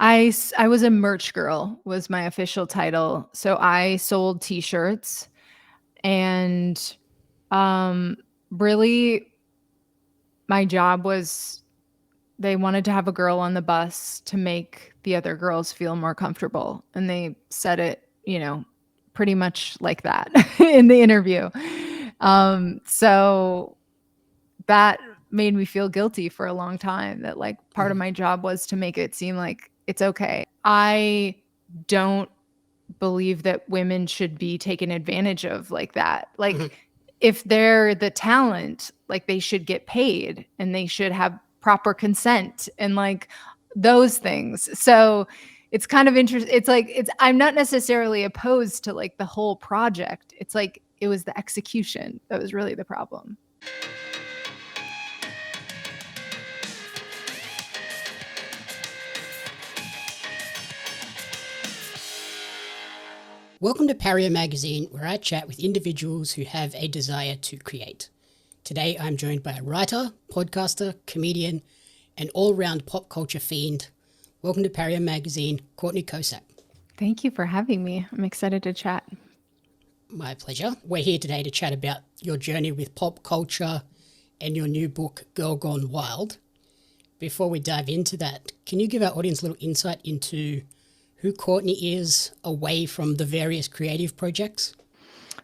I was a merch girl was my official title. So I sold t-shirts and um really my job was they wanted to have a girl on the bus to make the other girls feel more comfortable. And they said it, pretty much like that in the interview. So that made me feel guilty for a long time that like part of Mhm. my job was to make it seem like it's okay. I don't believe that women should be taken advantage of like that. Mhm. Like if they're the talent, like they should get paid and they should have proper consent and like those things. So it's kind of interesting. It's like I'm not necessarily opposed to like the whole project. It's like it was the execution that was really the problem. Welcome to Pario magazine, where I chat with individuals who have a desire to create. Today I'm joined by a writer, podcaster, comedian, and all-round pop culture fiend. Welcome to Pario magazine, Courtney Kocak. Thank you for having me. I'm excited to chat. My pleasure. We're here today to chat about your journey with pop culture and your new book, Girl Gone Wild. Before we dive into that, can you give our audience a little insight into who Courtney is away from the various creative projects?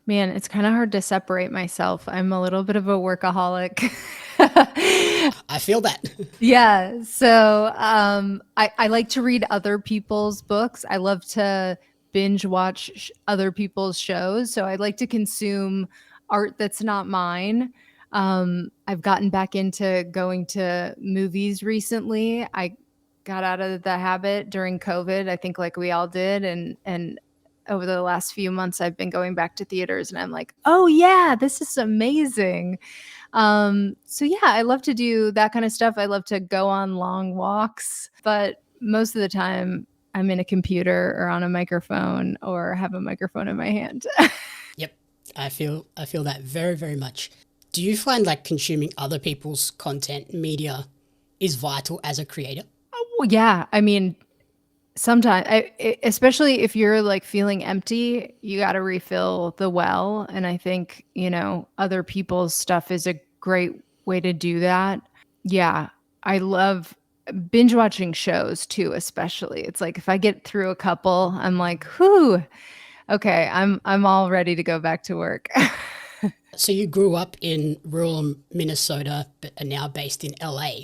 Man, it's kind of hard to separate myself. I'm a little bit of a workaholic. I feel that. Yeah. So I like to read other people's books. I love to binge watch other people's shows. So I like to consume art that's not mine. I've gotten back into going to movies recently. I got out of the habit during COVID. I think like we all did. And over the last few months, I've been going back to theaters and I'm like, oh yeah, this is amazing. So yeah, I love to do that kind of stuff. I love to go on long walks, but most of the time I'm in a computer or on a microphone or have a microphone in my hand. Yep, I feel that very, very much. Do you find like consuming other people's content media is vital as a creator? Well, yeah, I mean, sometimes, especially if you're like feeling empty, you got to refill the well. And I think, other people's stuff is a great way to do that. Yeah, I love binge watching shows too, especially. It's like if I get through a couple, I'm like, whew, okay, I'm all ready to go back to work. So you grew up in rural Minnesota but are now based in LA.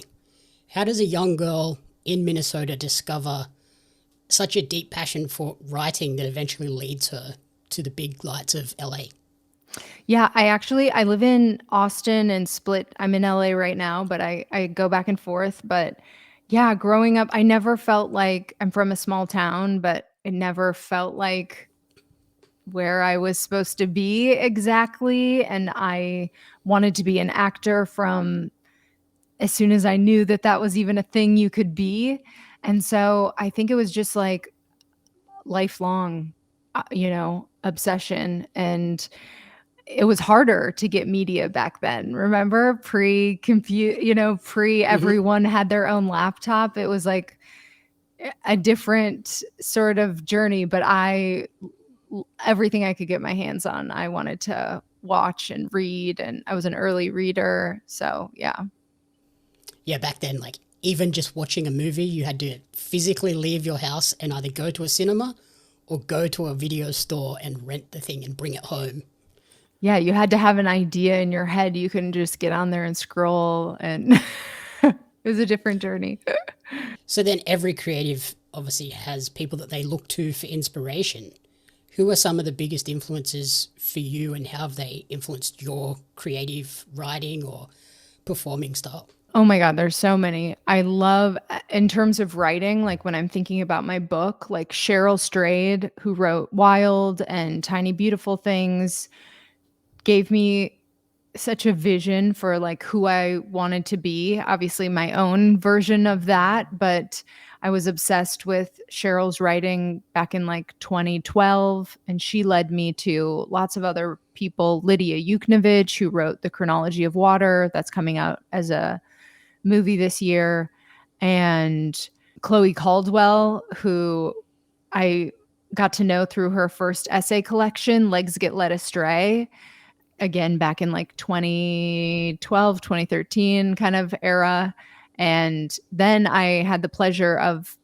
How does a young girl in Minnesota discover such a deep passion for writing that eventually leads her to the big lights of LA? Yeah, I live in Austin and Split. I'm in LA right now, but I go back and forth. But yeah, growing up, I never felt like I'm from a small town, but it never felt like where I was supposed to be exactly. And I wanted to be an actor from as soon as I knew that that was even a thing you could be. And so I think it was just like lifelong, obsession. And it was harder to get media back then. Remember pre-compute, pre Mm-hmm. everyone had their own laptop. It was like a different sort of journey, but everything I could get my hands on, I wanted to watch and read and I was an early reader. So, yeah. Yeah, back then, like even just watching a movie, you had to physically leave your house and either go to a cinema or go to a video store and rent the thing and bring it home. Yeah, you had to have an idea in your head. You couldn't just get on there and scroll and it was a different journey. So then every creative obviously has people that they look to for inspiration. Who are some of the biggest influences for you and how have they influenced your creative writing or performing style? Oh my God, there's so many. I love, in terms of writing, like when I'm thinking about my book, like Cheryl Strayed, who wrote Wild and Tiny Beautiful Things, gave me such a vision for like who I wanted to be. Obviously, my own version of that, but I was obsessed with Cheryl's writing back in like 2012, and she led me to lots of other people. Lydia Yuknavitch, who wrote The Chronology of Water, that's coming out as a movie this year, and Chloe Caldwell, who I got to know through her first essay collection, Legs Get Led Astray, again back in like 2012, 2013 kind of era. And then I had the pleasure of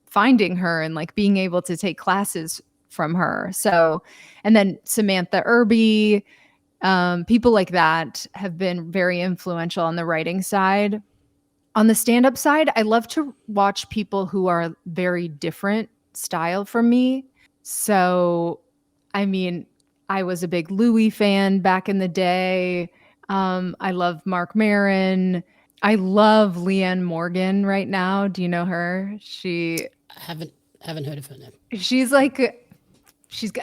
finding her and like being able to take classes from her. So, and then Samantha Irby, people like that have been very influential on the writing side. On the stand-up side, I love to watch people who are very different style from me. So, I mean, I was a big Louis fan back in the day. I love Mark Maron. I love Leanne Morgan right now. Do you know her? I haven't heard of her name. She's like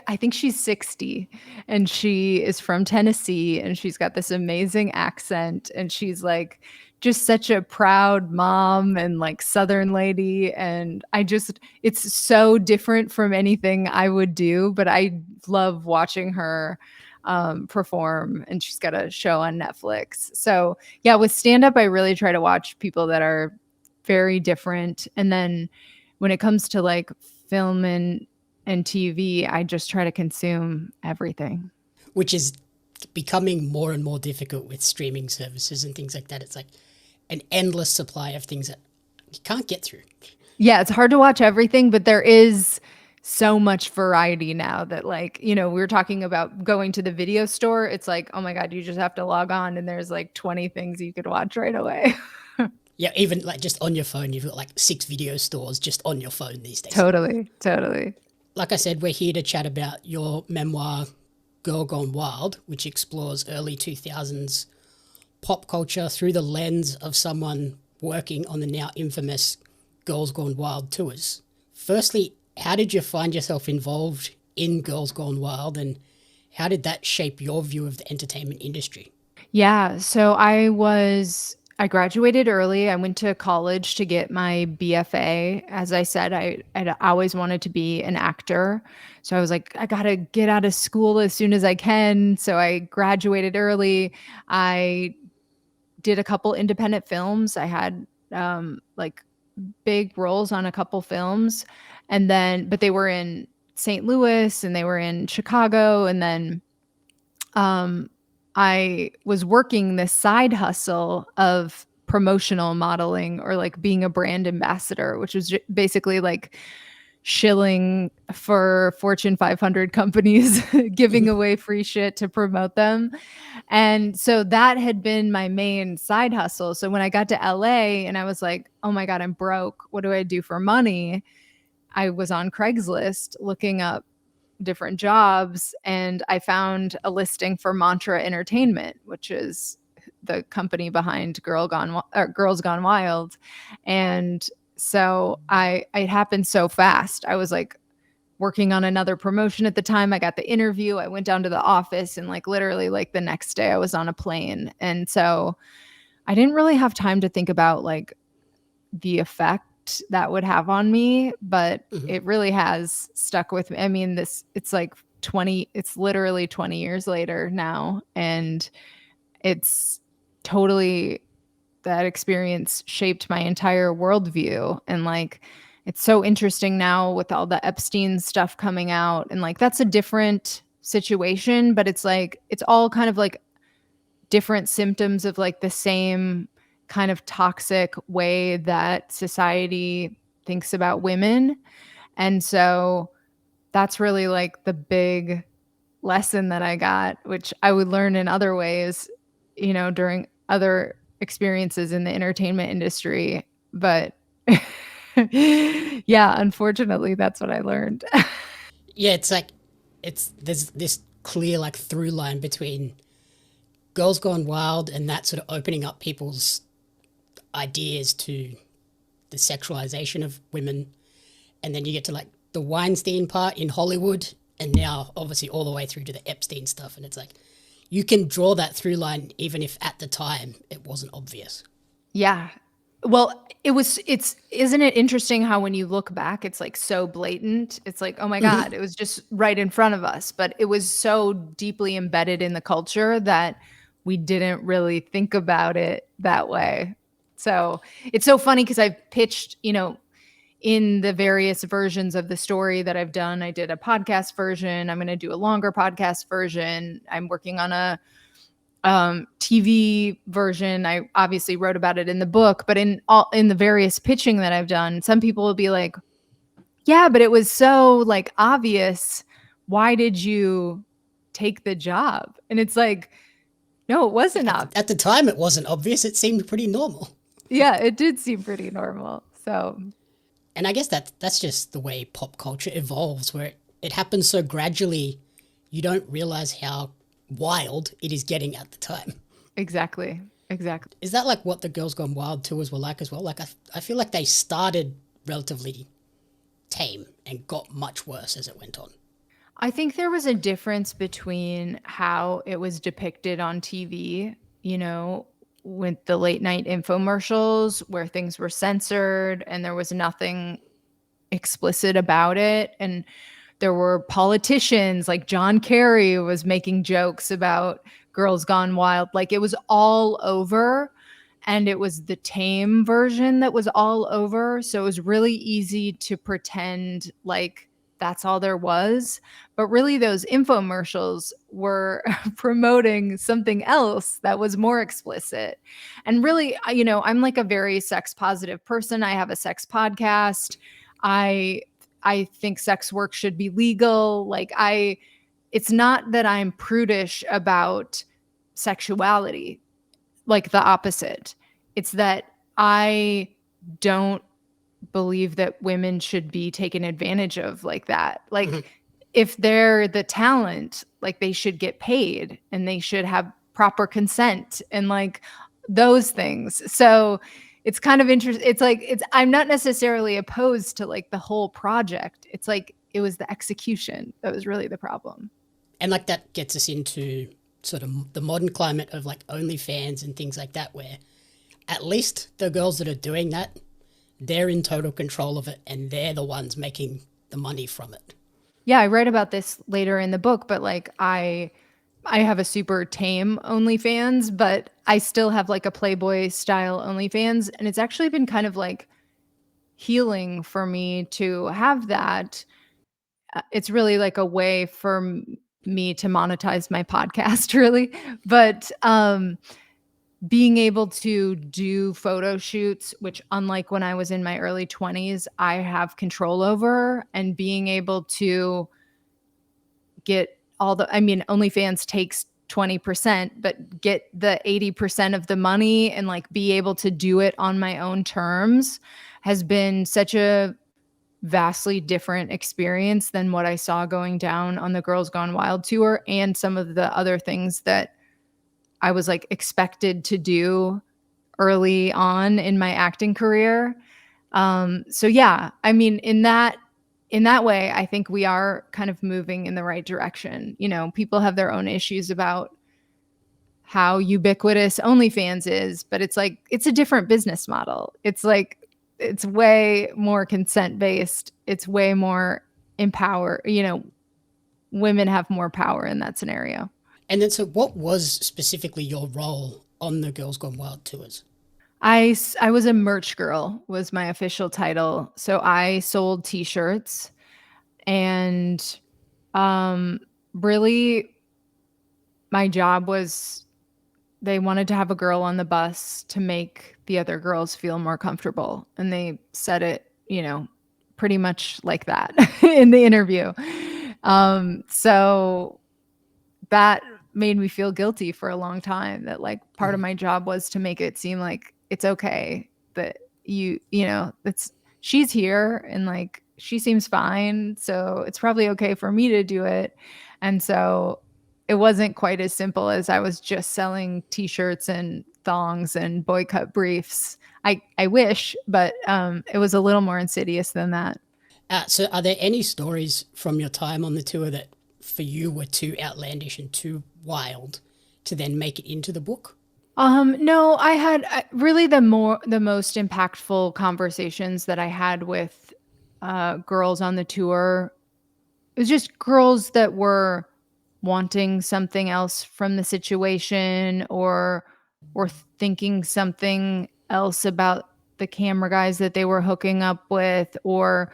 I think she's 60 and she is from Tennessee and she's got this amazing accent and she's like just such a proud mom and like Southern lady. And it's so different from anything I would do, but I love watching her perform, and she's got a show on Netflix. So yeah, with stand up, I really try to watch people that are very different. And then when it comes to like film and TV, I just try to consume everything. Which is becoming more and more difficult with streaming services and things like that. It's like an endless supply of things that you can't get through. Yeah, it's hard to watch everything, but there is so much variety now that like, we were talking about going to the video store. It's like, oh my God, you just have to log on and there's like 20 things you could watch right away. Yeah, even like just on your phone, you've got like 6 video stores just on your phone these days. Totally. Like I said, we're here to chat about your memoir, Girl Gone Wild, which explores early 2000s pop culture through the lens of someone working on the now infamous Girls Gone Wild tours. Firstly, how did you find yourself involved in Girls Gone Wild, and how did that shape your view of the entertainment industry? Yeah, so I graduated early. I went to college to get my BFA. As I said, I'd always wanted to be an actor. So I was like, I got to get out of school as soon as I can. So I graduated early. I did a couple independent films. I had like big roles on a couple films. But they were in St. Louis and they were in Chicago. And then um, I was working this side hustle of promotional modeling, or like being a brand ambassador, which was basically like shilling for Fortune 500 companies, giving away free shit to promote them. And so that had been my main side hustle. So when I got to LA and I was like, oh my God, I'm broke. What do I do for money? I was on Craigslist looking up different jobs, and I found a listing for Mantra Entertainment, which is the company behind Girls Gone Wild. And so it happened so fast. I was like working on another promotion at the time. I got the interview. I went down to the office, and like literally like the next day I was on a plane. And so I didn't really have time to think about like the effect that would have on me, but it really has stuck with me. I mean, it's literally 20 years later now, and it's totally, that experience shaped my entire worldview. And like, it's so interesting now with all the Epstein stuff coming out, and like, that's a different situation, but it's like, it's all kind of like different symptoms of like the same kind of toxic way that society thinks about women. And so that's really like the big lesson that I got, which I would learn in other ways, during other experiences in the entertainment industry. But yeah, unfortunately, that's what I learned. Yeah, it's like there's this clear like through line between Girls Gone Wild and that sort of opening up people's ideas to the sexualization of women, and then you get to like the Weinstein part in Hollywood, and now obviously all the way through to the Epstein stuff. And it's like you can draw that through line even if at the time it wasn't obvious. Yeah. Well, isn't it interesting how when you look back, it's like so blatant. It's like, oh my God, it was just right in front of us. But it was so deeply embedded in the culture that we didn't really think about it that way. So it's so funny because I've pitched, in the various versions of the story that I've done. I did a podcast version. I'm going to do a longer podcast version. I'm working on a TV version. I obviously wrote about it in the book, but in the various pitching that I've done, some people will be like, "Yeah, but it was so like obvious. Why did you take the job?" And it's like, "No, it wasn't obvious." At the time, it wasn't obvious. It seemed pretty normal. Yeah, it did seem pretty normal. So, And I guess that's just the way pop culture evolves, where it happens so gradually, you don't realize how wild it is getting at the time. exactly. Exactly. Is that like what the Girls Gone Wild tours were like as well? Like, I feel like they started relatively tame and got much worse as it went on. I think there was a difference between how it was depicted on TV, with the late night infomercials where things were censored and there was nothing explicit about it. And there were politicians like John Kerry was making jokes about Girls Gone Wild. Like it was all over. And it was the tame version that was all over. So it was really easy to pretend like that's all there was. But really, those infomercials were promoting something else that was more explicit. And really, I'm like a very sex positive person. I have a sex podcast. I I think sex work should be legal. It's not that I'm prudish about sexuality, like the opposite. It's that I don't believe that women should be taken advantage of like that. Like if they're the talent, like they should get paid and they should have proper consent and like those things. So it's kind of interesting. It's like I'm not necessarily opposed to like the whole project. It's like it was the execution that was really the problem. And like that gets us into sort of the modern climate of like OnlyFans and things like that, where at least the girls that are doing that, they're in total control of it and they're the ones making the money from it. Yeah, I write about this later in the book, but like I have a super tame OnlyFans, but I still have like a Playboy style OnlyFans, and it's actually been kind of like healing for me to have that. It's really like a way for me to monetize my podcast, really. But being able to do photo shoots, which unlike when I was in my early 20s, I have control over, and being able to get OnlyFans takes 20%, but get the 80% of the money and like be able to do it on my own terms has been such a vastly different experience than what I saw going down on the Girls Gone Wild tour and some of the other things that I was like expected to do early on in my acting career. So yeah, I mean, in that way, I think we are kind of moving in the right direction. People have their own issues about how ubiquitous OnlyFans is, but it's like it's a different business model. It's like it's way more consent based. It's way more empower. Women have more power in that scenario. And then, so what was specifically your role on the Girls Gone Wild tours? I was a merch girl was my official title. So I sold t-shirts and really my job was they wanted to have a girl on the bus to make the other girls feel more comfortable, and they said it, pretty much like that in the interview. So that made me feel guilty for a long time that like part of my job was to make it seem like it's okay that that's she's here and like she seems fine, so it's probably okay for me to do it. And so it wasn't quite as simple as I was just selling t-shirts and thongs and boy cut briefs. I wish, but it was a little more insidious than that. So are there any stories from your time on the tour that for you were too outlandish and too wild to then make it into the book? No, I had really the most impactful conversations that I had with girls on the tour. It was just girls that were wanting something else from the situation or thinking something else about the camera guys that they were hooking up with, or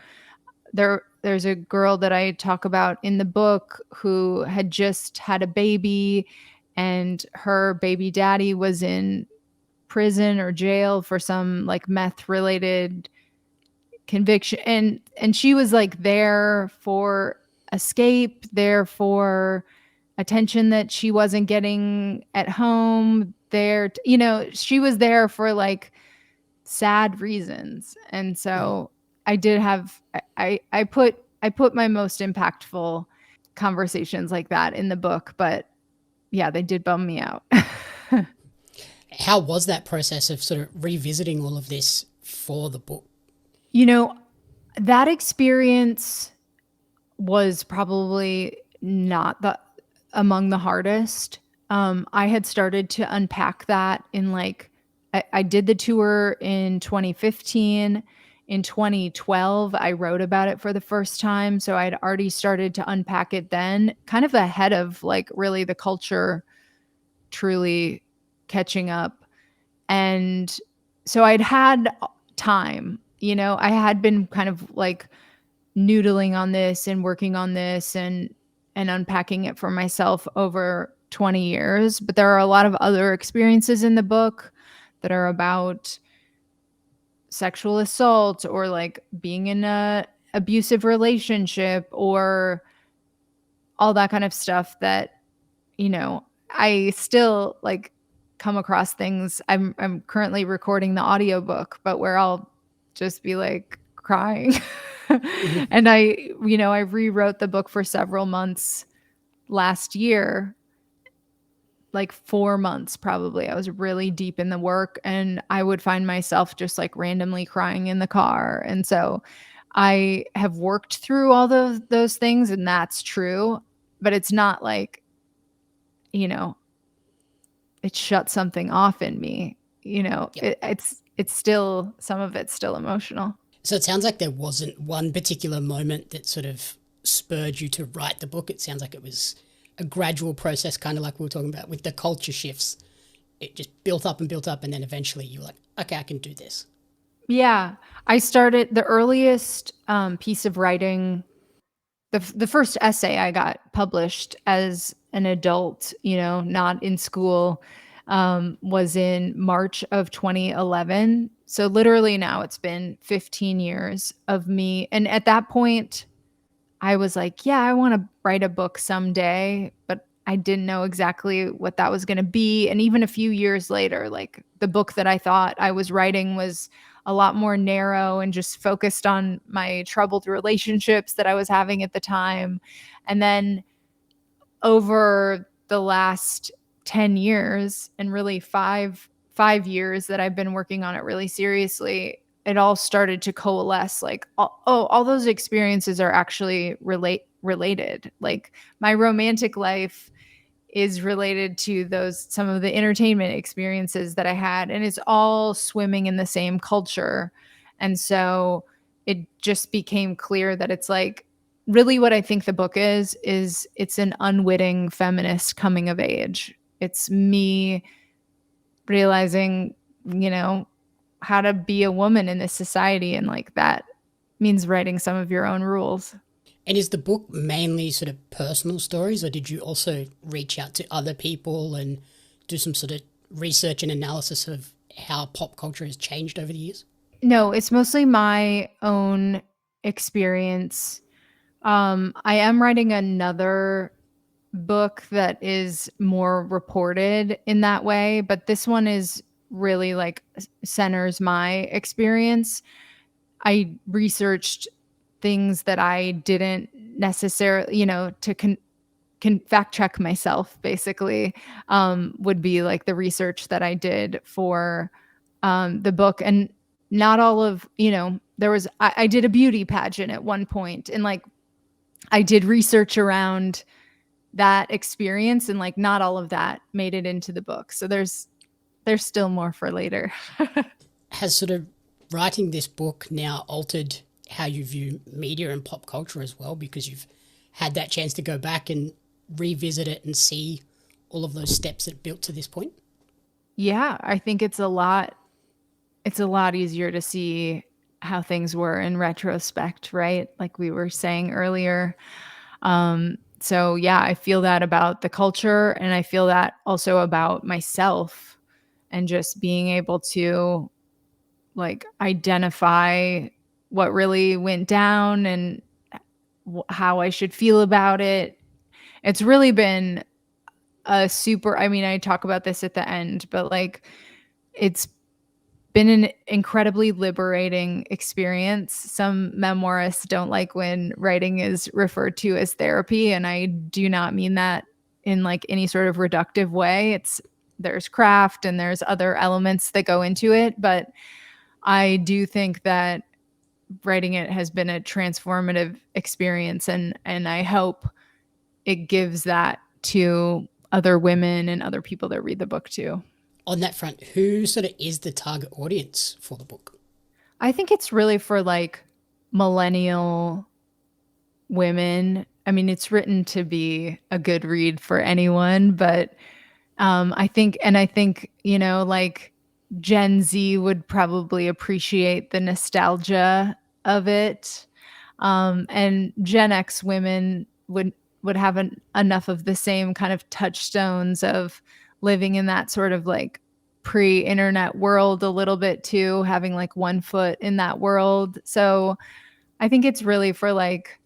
there's a girl that I talk about in the book who had just had a baby, and her baby daddy was in prison or jail for some like meth related conviction, and she was like there for escape, there for attention that she wasn't getting at home, there she was there for like sad reasons. And so I did have I put my most impactful conversations like that in the book, but yeah, they did bum me out. How was that process of sort of revisiting all of this for the book? you know, that experience was probably not the among the hardest. I had started to unpack that in like I did the tour in 2015. In 2012, I wrote about it for the first time. So I'd already started to unpack it then, kind of ahead of like really the culture truly catching up. And so I'd had time, I had been kind of like noodling on this and working on this and unpacking it for myself over 20 years. But there are a lot of other experiences in the book that are about sexual assault or like being in a abusive relationship or all that kind of stuff that, I still like come across things. I'm currently recording the audiobook, but where I'll just be like crying. Mhm. And I rewrote the book for several months last year, like 4 months probably. I was really deep in the work and I would find myself just like randomly crying in the car. And so I have worked through all those things, and that's true, but it's not like, you know, it shut something off in me. Yeah. It's still, some of it's still emotional. So it sounds like there wasn't one particular moment that sort of spurred you to write the book. It sounds like it was a gradual process, kind of like we were talking about with the culture shifts. It just built up, and then eventually you were like, okay, I can do this. Yeah, I started the earliest piece of writing. The first essay I got published as an adult, not in school, was in March of 2011. So literally now it's been 15 years of me. And at that point, I was like, yeah, I want to write a book someday, but I didn't know exactly what that was going to be. And even a few years later, like the book that I thought I was writing was a lot more narrow and just focused on my troubled relationships that I was having at the time. And then over the last 10 years and really 5 years that I've been working on it really seriously, it all started to coalesce like, all those experiences are actually related. Like my romantic life is related to some of the entertainment experiences that I had, and it's all swimming in the same culture. And so it just became clear that it's like really what I think the book is it's an unwitting feminist coming of age. It's me realizing, how to be a woman in this society, and like that means writing some of your own rules. And is the book mainly sort of personal stories, or did you also reach out to other people and do some sort of research and analysis of how pop culture has changed over the years? No, it's mostly my own experience. I am writing another book that is more reported in that way, but this one is really like centers my experience. I researched things that I didn't necessarily, to can fact check myself basically, would be like the research that I did for the book. And not all of, I did a beauty pageant at one point, and like I did research around that experience, and like not all of that made it into the book. So there's still more for later. Has sort of writing this book now altered how you view media and pop culture as well, because you've had that chance to go back and revisit it and see all of those steps that built to this point? Yeah, I think it's a lot easier to see how things were in retrospect, right? Like we were saying earlier. So yeah, I feel that about the culture, and I feel that also about myself, and just being able to like identify what really went down and how I should feel about it. It's really been a super, I mean, I talk about this at the end, but like it's been an incredibly liberating experience. Some memoirists don't like when writing is referred to as therapy, and I do not mean that in like any sort of reductive way. It's there's craft and there's other elements that go into it, but I do think that writing it has been a transformative experience, and I hope it gives that to other women and other people that read the book too. On that front, who sort of is the target audience for the book? I think it's really for like millennial women. I mean, it's written to be a good read for anyone, but I think, you know, like Gen Z would probably appreciate the nostalgia of it. And Gen X women would have enough of the same kind of touchstones of living in that sort of like pre-internet world a little bit too, having like one foot in that world. So I think it's really for like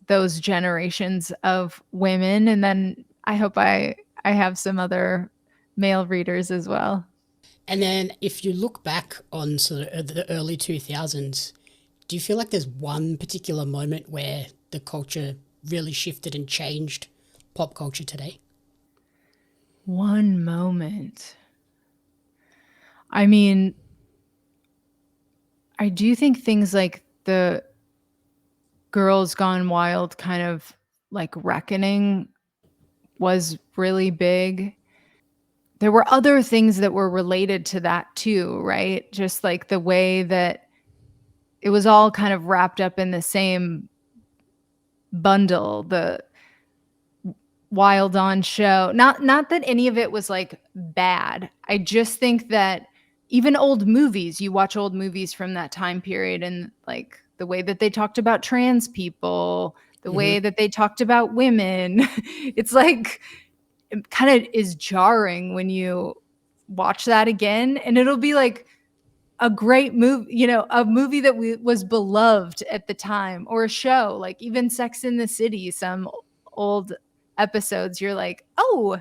those generations of women, and then I hope I have some other male readers as well. And then if you look back on sort of the early 2000s, do you feel like there's one particular moment where the culture really shifted and changed pop culture today? One moment. I mean, I do think things like the Girls Gone Wild kind of like reckoning was really big. There were other things that were related to that too, right? Just like the way that it was all kind of wrapped up in the same bundle, the Wild On show. Not that any of it was like bad. I just think that even old movies, you watch old movies from that time period, and like the way that they talked about trans people, the way Mm-hmm. that they talked about women, it's like it kind of is jarring when you watch that again, and it'll be like a great movie, you know, a movie that was beloved at the time, or a show like even Sex in the City, some old episodes, you're like, oh,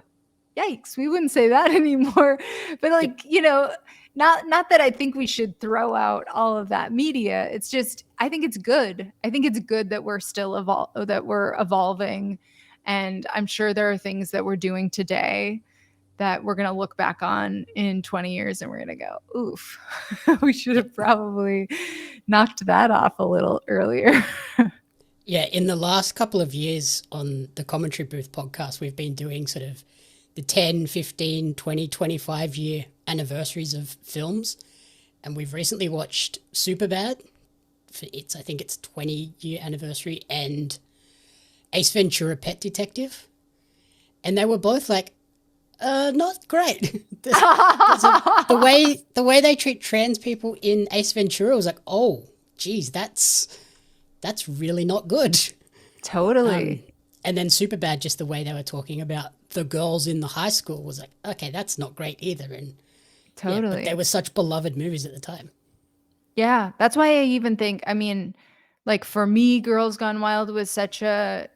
yikes, we wouldn't say that anymore. But Yep. like, you know, not that I think we should throw out all of that media. It's just I think it's good. I think it's good that we're still that we're evolving, and I'm sure there are things that we're doing today that we're going to look back on in 20 years and we're going to go, oof, we should Yep. have probably knocked that off a little earlier. Yeah, in the last couple of years on the Commentary Booth podcast, we've been doing sort of the 10, 15, 20, 25-year anniversaries of films. And we've recently watched Superbad for its, I think it's 20-year anniversary, and Ace Ventura Pet Detective. And they were both like, not great. The way they treat trans people in Ace Ventura was like, oh, geez, that's really not good. Totally. And then Superbad, just the way they were talking about the girls in the high school was like, okay, that's not great either. And yeah, but they Totally. were such beloved movies at the time. Yeah. That's why I even think, I mean, like for me, Girls Gone Wild was such you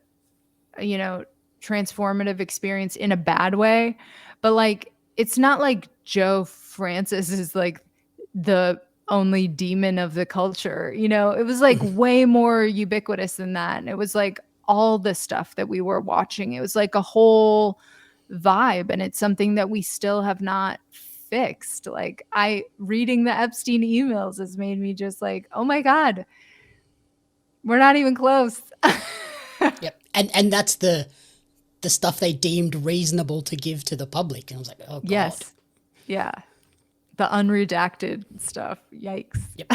know, transformative experience in a bad way. But like, it's not like Joe Francis is like the only demon of the culture. You know, it was like way more ubiquitous than that. And it was like all the stuff that we were watching. It was like a whole vibe. And it's something that we still have not fixed. Like I reading the Epstein emails has made me just like, oh my God, we're not even close. Yep. And that's the stuff they deemed reasonable to give to the public. And I was like, oh God. Yes. Yeah. The unredacted stuff. Yikes. Yep.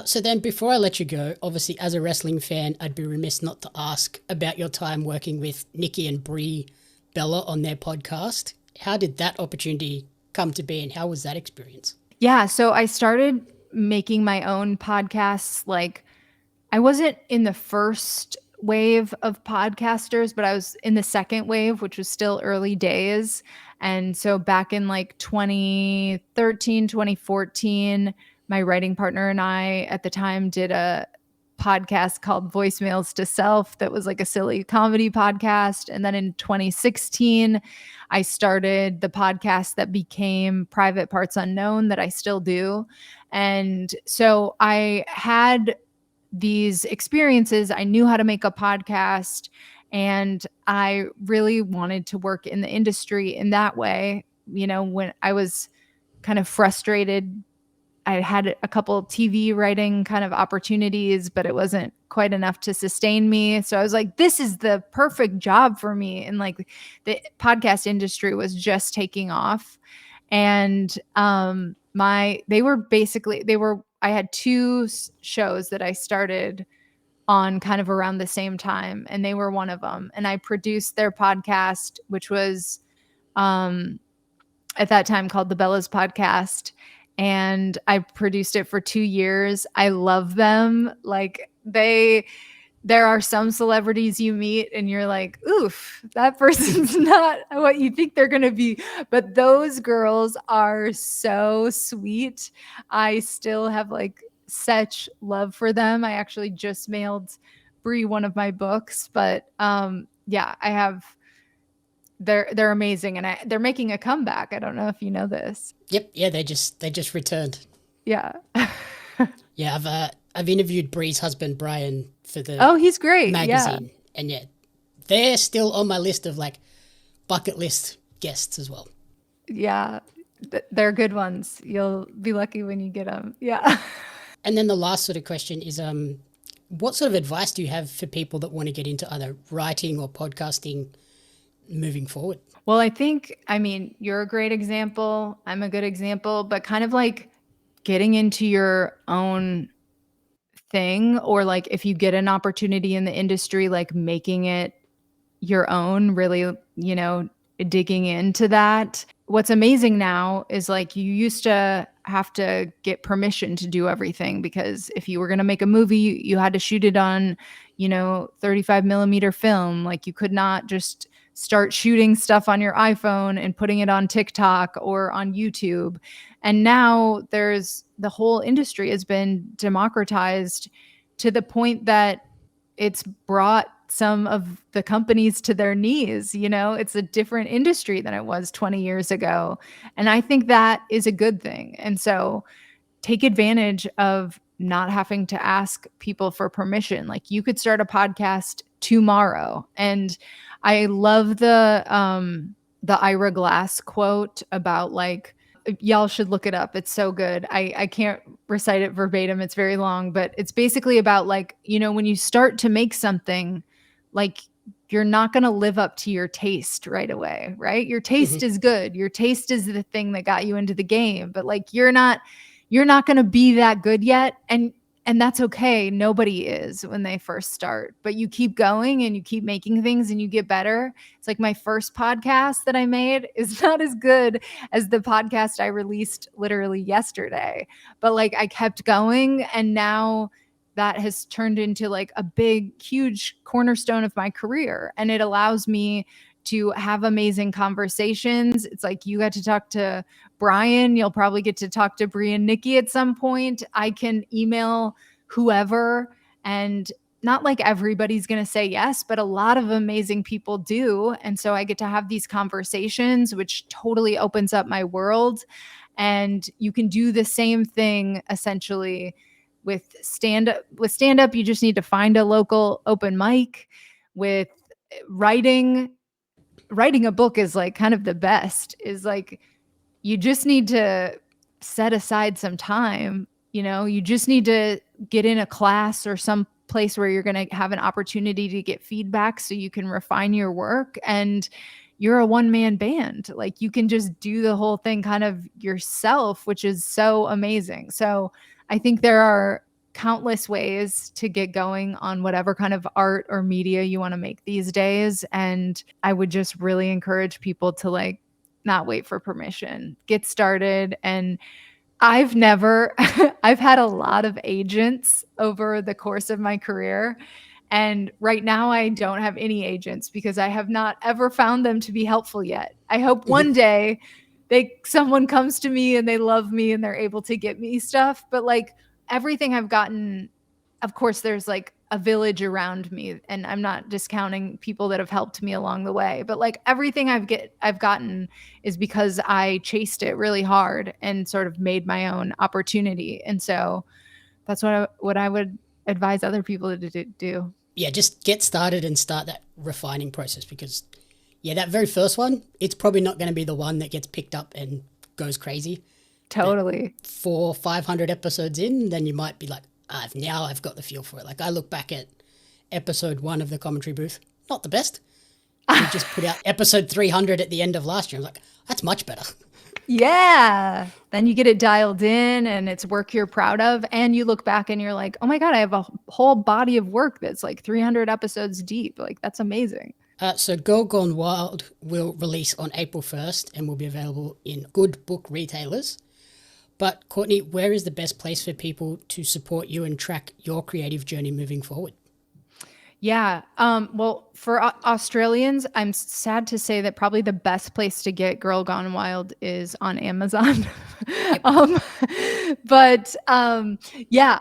So then before I let you go, obviously as a wrestling fan, I'd be remiss not to ask about your time working with Nikki and Brie Bella on their podcast. How did that opportunity come to be, and how was that experience? Yeah, so I started making my own podcasts. Like, I wasn't in the first wave of podcasters, but I was in the second wave, which was still early days. And so back in like 2013, 2014, my writing partner and I at the time did a podcast called Voicemails to Self that was like a silly comedy podcast. And then in 2016, I started the podcast that became Private Parts Unknown that I still do. And so I had these experiences. I knew how to make a podcast, and I really wanted to work in the industry in that way. You know, when I was kind of frustrated, I had a couple TV writing kind of opportunities, but it wasn't quite enough to sustain me. So I was like, this is the perfect job for me. And like the podcast industry was just taking off. And they were basically, I had two shows that I started on kind of around the same time, and they were one of them. And I produced their podcast, which was um at that time called the Bellas Podcast. And I produced it for 2 years. I love them. Like, there are some celebrities you meet and you're like, oof, that person's not what you think they're going to be. But those girls are so sweet. I still have like such love for them. I actually just mailed Brie one of my books, but yeah, I have, they're amazing, and they're making a comeback. I don't know if you know this. Yep, yeah, they just returned. Yeah. Yeah, I've interviewed Bree's husband Brian for the Oh, he's great. Yeah. magazine, and yeah, they're still on my list of like bucket list guests as well. Yeah. They're good ones. You'll be lucky when you get them. Yeah. And then the last sort of question is, what sort of advice do you have for people that want to get into either writing or podcasting moving forward? Well, I think, I mean, you're a great example. I'm a good example, but kind of like getting into your own thing, or like if you get an opportunity in the industry, like making it your own, really, digging into that. What's amazing now is like you used to have to get permission to do everything, because if you were going to make a movie, you had to shoot it on, 35 millimeter film. Like you could not just start shooting stuff on your iPhone and putting it on TikTok or on YouTube. And now the whole industry has been democratized to the point that it's brought some of the companies to their knees. It's a different industry than it was 20 years ago. And I think that is a good thing. And so take advantage of not having to ask people for permission. Like you could start a podcast tomorrow. And I love the Ira Glass quote about like, y'all should look it up. It's so good. I can't recite it verbatim. It's very long, but it's basically about like, when you start to make something, like you're not going to live up to your taste right away, right? Your taste is good. Your taste is the thing that got you into the game, but like you're not going to be that good yet. And that's okay. Nobody is when they first start, but you keep going and you keep making things and you get better. It's like my first podcast that I made is not as good as the podcast I released literally yesterday, but like I kept going, and now that has turned into like a big, huge cornerstone of my career. And it allows me to have amazing conversations. It's like you got to talk to Brian. You'll probably get to talk to Brie and Nikki at some point. I can email whoever, and not like everybody's going to say yes, but a lot of amazing people do. And so I get to have these conversations, which totally opens up my world. And you can do the same thing essentially with stand up. You just need to find a local open mic. With writing, writing a book is like kind of the best, is like you just need to set aside some time. You just need to get in a class or some place where you're going to have an opportunity to get feedback so you can refine your work. And you're a one-man band. Like you can just do the whole thing kind of yourself, which is so amazing. So I think there are countless ways to get going on whatever kind of art or media you want to make these days. And I would just really encourage people to like not wait for permission, get started, and I've never, I've had a lot of agents over the course of my career. And right now, I don't have any agents because I have not ever found them to be helpful yet. I hope one day someone comes to me and they love me and they're able to get me stuff. But like everything I've gotten, of course, there's like a village around me, and I'm not discounting people that have helped me along the way. But like everything I've gotten is because I chased it really hard and sort of made my own opportunity. And so that's what I would advise other people to do. Yeah, just get started and start that refining process because, yeah, that very first one, it's probably not going to be the one that gets picked up and goes crazy. But Totally. 400-500 episodes in, then you might be like, I've got the feel for it. Like I look back at episode 1 of the commentary booth, not the best. We just put out episode 300 at the end of last year. I was like, that's much better. Yeah. Then you get it dialed in and it's work you're proud of. And you look back and you're like, oh my God, I have a whole body of work that's like 300 episodes deep. Like, that's amazing. So Girl Gone Wild will release on April 1st and will be available in good book retailers. But Courtney, where is the best place for people to support you and track your creative journey moving forward? Yeah. Well, for Australians, I'm sad to say that probably the best place to get Girl Gone Wild is on Amazon. Yep. um, but yeah,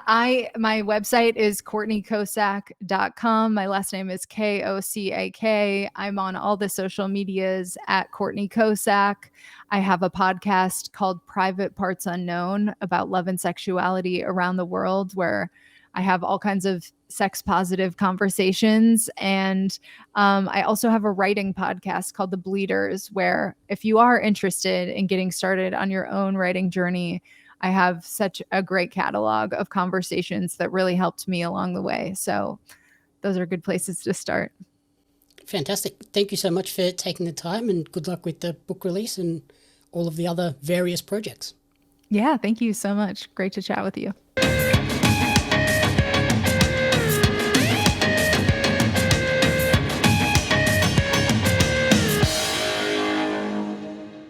my website is CourtneyKocak.com. My last name is Kocak. I'm on all the social medias at Courtney Kocak. I have a podcast called Private Parts Unknown about love and sexuality around the world, where I have all kinds of sex positive conversations. And I also have a writing podcast called The Bleeders, where if you are interested in getting started on your own writing journey, I have such a great catalog of conversations that really helped me along the way. So those are good places to start. Fantastic. Thank you so much for taking the time and good luck with the book release and all of the other various projects. Yeah, thank you so much. Great to chat with you.